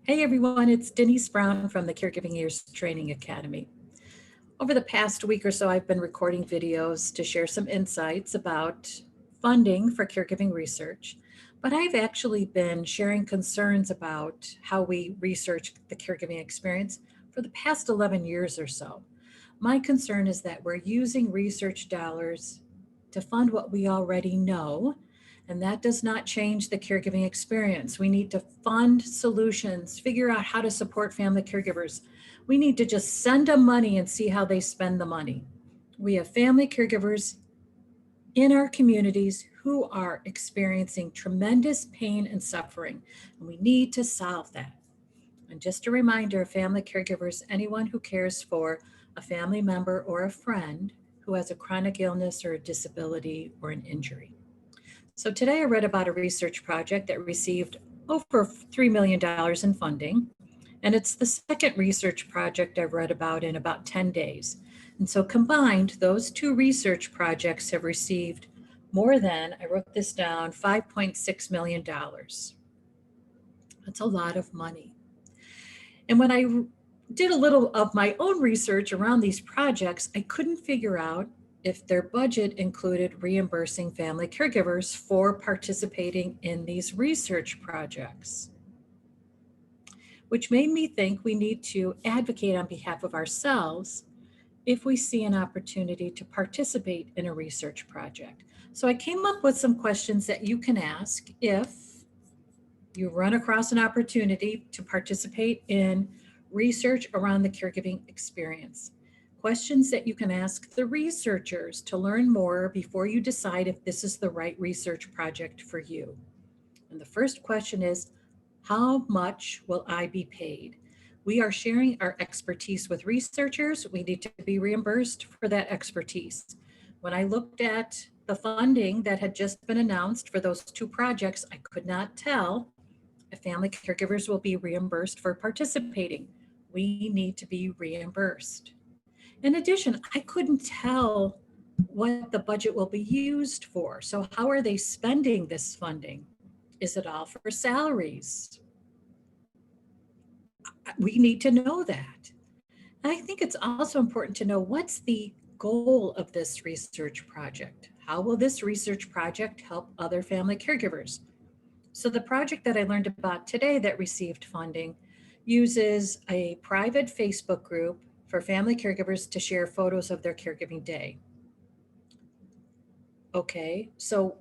Hey everyone, it's Denise Brown from the Caregiving Years Training Academy. Over the past week or so, I've been recording videos to share some insights about funding for caregiving research, but I've actually been sharing concerns about how we research the caregiving experience for the past 11 years or so. My concern is that we're using research dollars to fund what we already know, and that does not change the caregiving experience. We need to fund solutions, figure out how to support family caregivers. We need to just send them money and see how they spend the money. We have family caregivers in our communities who are experiencing tremendous pain and suffering, and we need to solve that. And just a reminder, family caregivers, anyone who cares for a family member or a friend who has a chronic illness or a disability or an injury. So today I read about a research project that received over $3 million in funding. And it's the second research project I've read about in about 10 days. And so combined, those two research projects have received more than, I wrote this down, $5.6 million. That's a lot of money. And when I did a little of my own research around these projects, I couldn't figure out if their budget included reimbursing family caregivers for participating in these research projects, which made me think we need to advocate on behalf of ourselves if we see an opportunity to participate in a research project. So I came up with some questions that you can ask if you run across an opportunity to participate in research around the caregiving experience. Questions that you can ask the researchers to learn more before you decide if this is the right research project for you. And the first question is, how much will I be paid? We are sharing our expertise with researchers. We need to be reimbursed for that expertise. When I looked at the funding that had just been announced for those two projects, I could not tell if family caregivers will be reimbursed for participating. We need to be reimbursed. In addition, I couldn't tell what the budget will be used for. So how are they spending this funding? Is it all for salaries? We need to know that. And I think it's also important to know what's the goal of this research project? How will this research project help other family caregivers? So the project that I learned about today that received funding uses a private Facebook group for family caregivers to share photos of their caregiving day. Okay, so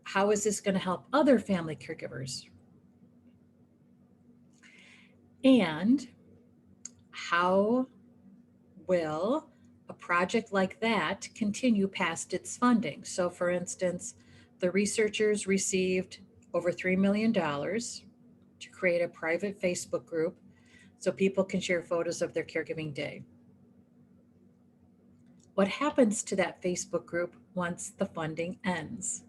how is this going to help other family caregivers? And how will a project like that continue past its funding? So for instance, the researchers received over $3 million to create a private Facebook group so people can share photos of their caregiving day. What happens to that Facebook group once the funding ends?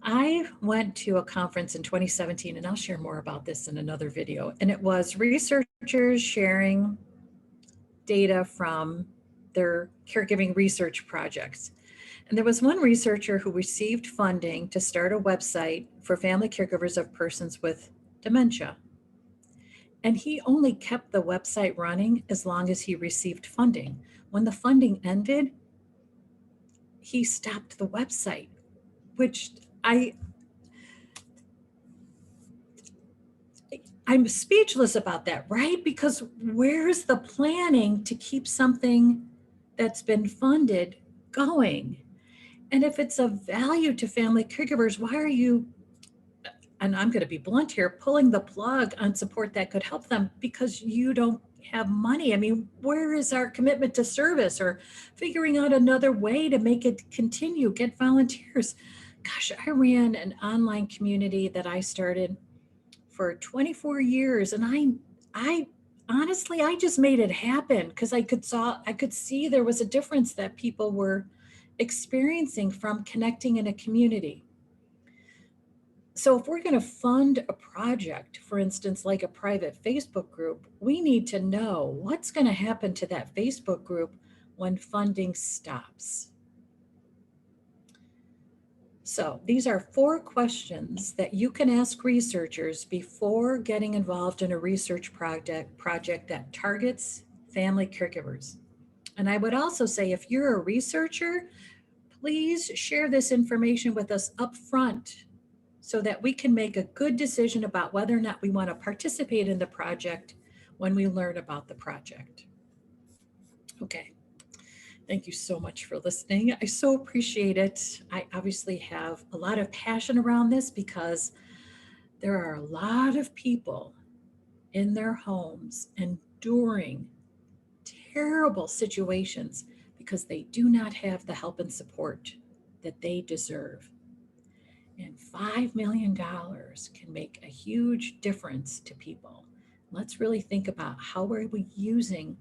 I went to a conference in 2017, and I'll share more about this in another video, and it was researchers sharing data from their caregiving research projects. And there was one researcher who received funding to start a website for family caregivers of persons with dementia. And he only kept the website running as long as he received funding. When the funding ended, he stopped the website, which I'm speechless about that, right? Because where's the planning to keep something that's been funded going? And if it's of value to family caregivers, why are you, and I'm going to be blunt here, pulling the plug on support that could help them because you don't have money? I mean, where is our commitment to service or figuring out another way to make it continue, get volunteers? Gosh, I ran an online community that I started for 24 years, and I honestly, I just made it happen because I could see there was a difference that people were experiencing from connecting in a community. So if we're going to fund a project, for instance, like a private Facebook group, we need to know what's going to happen to that Facebook group when funding stops. So these are 4 questions that you can ask researchers before getting involved in a research project that targets family caregivers. And I would also say if you're a researcher, please share this information with us up front so that we can make a good decision about whether or not we want to participate in the project when we learn about the project. Okay. Thank you so much for listening. I so appreciate it. I obviously have a lot of passion around this because there are a lot of people in their homes enduring terrible situations because they do not have the help and support that they deserve. And $5 million can make a huge difference to people. Let's really think about how are we using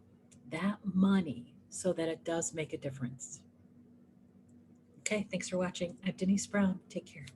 that money so that it does make a difference. Okay, thanks for watching. I'm Denise Brown. Take care.